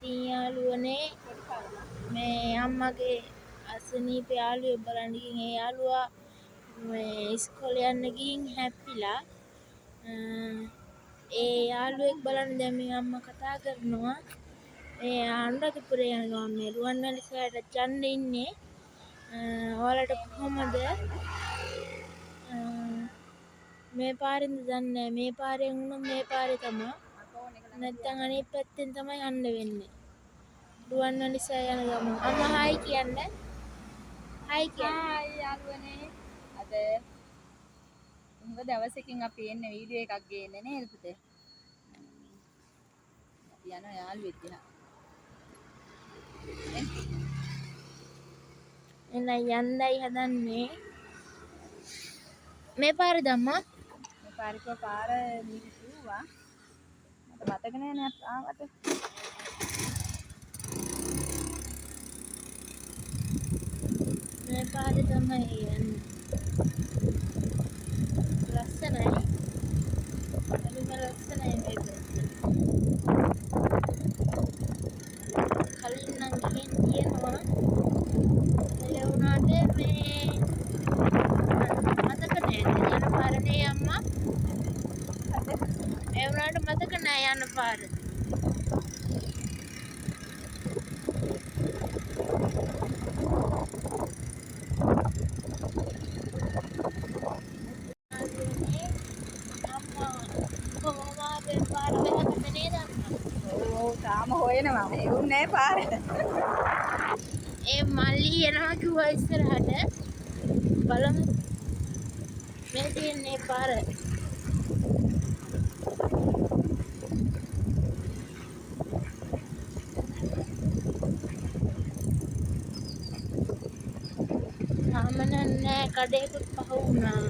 ඉතින් යාළුවනේ මේ අම්මගේ අසනීප යාළුවෙක් බලන්න ගිහින් ඒ යාළුවා මේ ඉස්කෝලේ යන්න ගිහින් හැප්පිලා ඒ යාළුවෙක් බලන්න දැන් මේ අම්මා කතා කරනවා මේ අනුරාධපුරේ යන ගමන් මේ රුවන්වැලි සෑයට යන්න ඉන්නේ ඔයාලට කොහොමද මේ පාරෙන්ද දන්නේ මේ පාරෙන් වුණොත් මේ පාරේ තමයි නැත්තම් අනිත් පැත්තෙන් තමයි යන්න වෙන්නේ රුවන්වැලි සෑය යන ගමන් අම්මා හායි කියන්න හායි යාළුවනේ අද උඹ දවසකින් අපි එන්නේ වීඩියෝ එකක් ගේන්නේ නේද පුතේ? අපි යනවා යාළුවෙක් දිහා. එන්න යන්නයි හදන්නේ මේ පාරේද අම්මා මේ පාරික පාර මිදි කිව්වා. මට මතක නෑ නේ ආවට. මේ පාරේ තමයි යන්නේ ලස්සනයි හරිම ලස්සනයි මේ පැත්ත කලින් නම් ගිහින් තියෙනවා ඒ වුණාට මේ මතක නෑ යන පාර නේ අම්මා ඒ වුණාට මතක නෑ යන පාර ඔව් තාම හොයනවා. මේ උන්නේ පාර. ඒ මල්ලි එනවා කිව්වා ඉස්සරහට බලමු මේ තියෙන්නේ පාර තාම නෑ කඩේකුත් පහ වුණා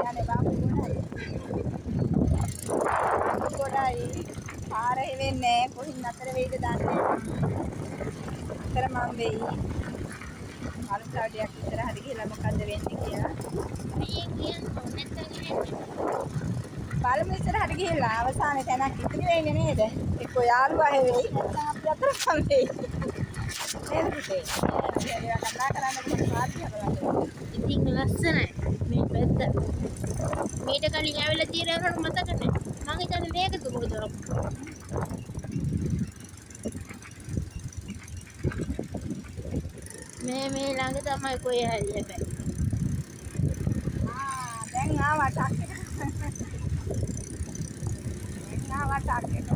යන්නේ බාපු ගොඩයි. පාර වෙන්නේ කොහින් අතර වෙයිද දන්නේ අතර මම වෙයි. අලුත්ාඩියක් ඉස්සරහට ගිහලා මොකද්ද වෙන්නේ කියලා. මේ කියන්නේ නැත්තම් බලමු ඉස්සරහට ගිහලා අවසානයේ තැනක් ඉතිරි වෙන්නේ නේද? එක්ක යාළුවා හැවෙයි නැත්නම් අපි අතර මම වෙයි. නේද පුතේ? ඒවා කතා කරන්න මොකද පාර්ටිය බලන්න. ඉතින් ලස්සනයි මේ පැත්ත මීට කලින් ඇවිල්ලා තියෙනවට මතක නැහැ මං හිතන්නේ මේකද මොකද මේ ළඟ තමයි කොහේ හරි හැබැයි දැන් ආවා ටක් එක. දැන් ආවා ටක් එක.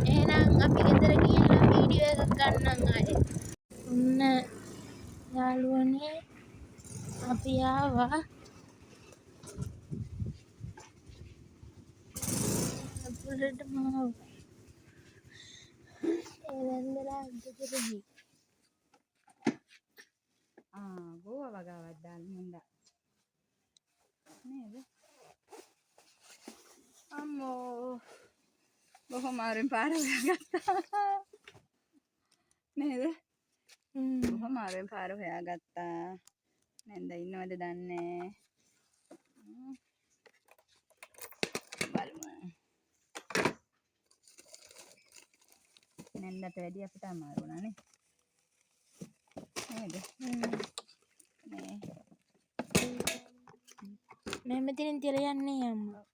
එහෙනම් අපි ගෙදර ගිහිල්ලා වීඩියෝ එකක් ගන්නම් ආයේ ඔන්න යාළුවනේ අපි ආවා අපුලට මාව ඒ වැන්දලා ගෙදරදී ගෝවා වගාවක් දාන්න හොඳයි. නේද? අම්මෝ බොහොම අමාරුවෙන් පාර හොයාගත්තා. නේද? බොහොම අමාරුවෙන් පාර හොයාගත්තා. නැන්ද ඉන්නවද දන්නේ බලමු. නැන්දට වැඩි අපිට අමාරු වුණා නේ. නේද? මේ මෙතනින් තියලා යන්නේ අම්මා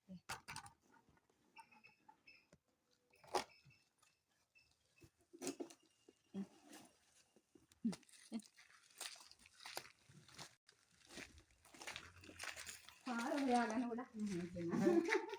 පාර හොයාගන්න ගොඩක්